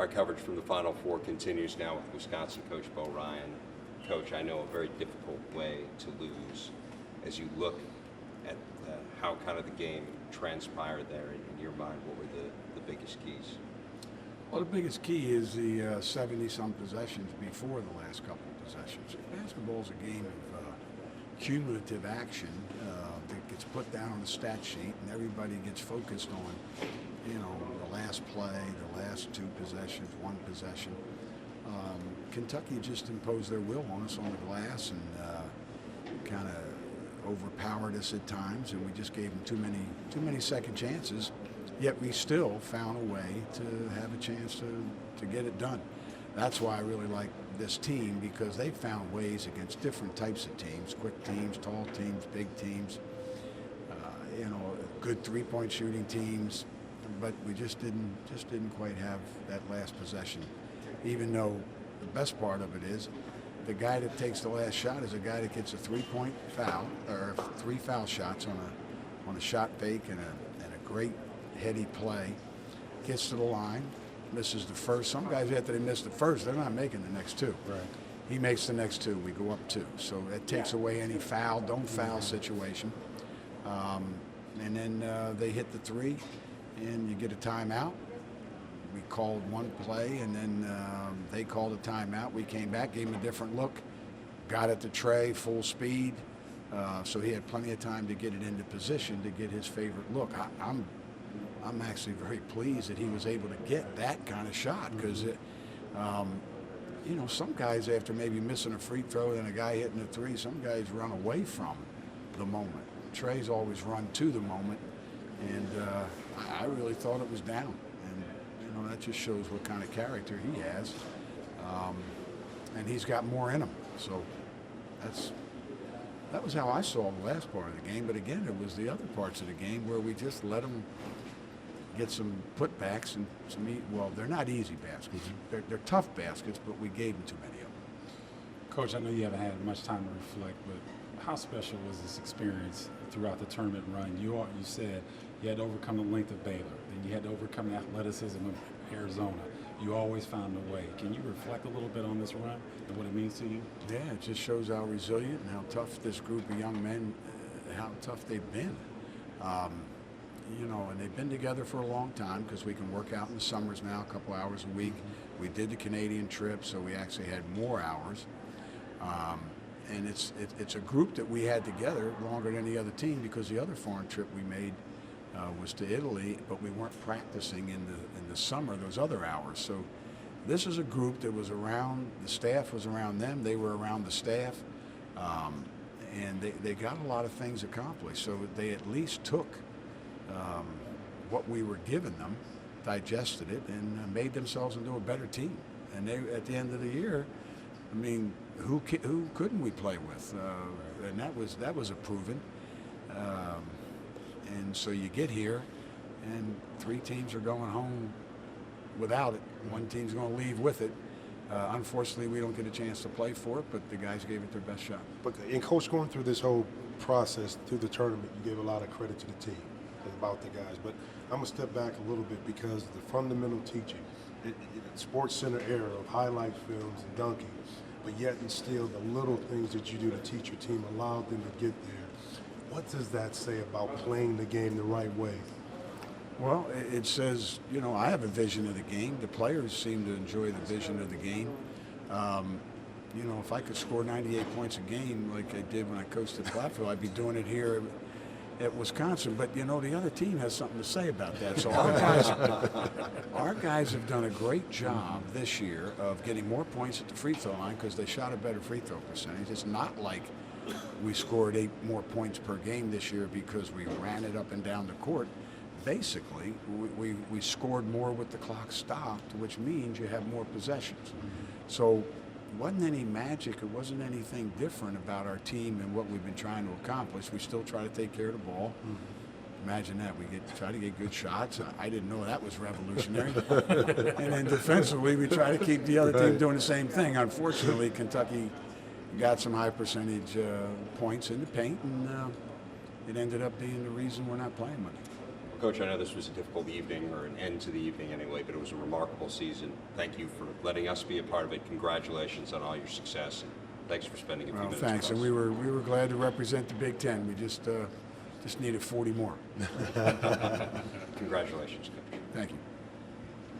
Our coverage from the Final Four continues now with Wisconsin coach Bo Ryan. Coach, I know a very difficult way to lose. As you look at how kind of the game transpired there, in your mind, what were the biggest keys? Well, the biggest key is the 70-some possessions before the last couple of possessions. Basketball's a game of cumulative action that gets put down on the stat sheet, and everybody gets focused on, the last play, the last two possessions, one possession. Kentucky just imposed their will on us on the glass and kind of overpowered us at times, and we just gave them too many second chances. Yet we still found a way to have a chance to get it done. That's why I really like this team, because they found ways against different types of teams, quick teams, tall teams, big teams, good three-point shooting teams, but we just didn't quite have that last possession. Even though the best part of it is the guy that takes the last shot is a guy that gets a three-point foul, or 3 foul shots on a shot fake and a great heady play, gets to the line, misses the first. Some guys, after they miss the first, they're not making the next two. Right. He makes the next two. We go up 2. So that takes away any don't foul situation. And then they hit the 3, and you get a timeout. We called one play, and then they called a timeout. We came back, gave him a different look, got it to Trey, full speed. So he had plenty of time to get it into position to get his favorite look. I'm actually very pleased that he was able to get that kind of shot, because some guys, after maybe missing a free throw and a guy hitting a 3, some guys run away from the moment. Trey's always run to the moment, and I really thought it was down, and that just shows what kind of character he has, and he's got more in him. So that was how I saw the last part of the game. But again, it was the other parts of the game where we just let them get some putbacks and they're not easy baskets. They're tough baskets, but we gave them too many of them. Coach, I know you haven't had much time to reflect, but how special was this experience throughout the tournament run? You said you had to overcome the length of Baylor, then you had to overcome the athleticism of Arizona. You always found a way. Can you reflect a little bit on this run and what it means to you? Yeah, it just shows how resilient and how tough this group of young men, how tough they've been. And they've been together for a long time, because we can work out in the summers now, a couple hours a week. We did the Canadian trip, so we actually had more hours. And it's a group that we had together longer than any other team, because the other foreign trip we made was to Italy, but we weren't practicing in the summer those other hours. So this is a group that was around, the staff was around them, they were around the staff, and they got a lot of things accomplished. So they at least took what we were giving them, digested it, and made themselves into a better team. And they, at the end of the year, I mean, who couldn't we play with? And that was a proven. And so you get here, and 3 teams are going home without it. One team's going to leave with it. Unfortunately, we don't get a chance to play for it, but the guys gave it their best shot. But in Coach, going through this whole process, through the tournament, you gave a lot of credit to the team about the guys. But I'm going to step back a little bit, because the fundamental teaching, Sports Center era of highlight films and dunking, but yet and still the little things that you do to teach your team allowed them to get there. What does that say about playing the game the right way? Well, it says, I have a vision of the game. The players seem to enjoy the vision of the game. If I could score 98 points a game like I did when I coached at Platteville, I'd be doing it here at Wisconsin. But, the other team has something to say about that. So our guys have done a great job this year of getting more points at the free throw line, because they shot a better free throw percentage. It's not like we scored 8 more points per game this year because we ran it up and down the court. Basically, we scored more with the clock stopped, which means you have more possessions. So it wasn't any magic. It wasn't anything different about our team and what we've been trying to accomplish. We still try to take care of the ball. Imagine that. We try to get good shots. I didn't know that was revolutionary. And then defensively, we try to keep the other team doing the same thing. Unfortunately, Kentucky got some high percentage points in the paint, and it ended up being the reason we're not playing much. Coach, I know this was a difficult evening, or an end to the evening anyway, but it was a remarkable season. Thank you for letting us be a part of it. Congratulations on all your success, and thanks for spending a few minutes Thanks, with and us. we were glad to represent the Big Ten. We just needed 40 more. Congratulations, Coach. Thank you.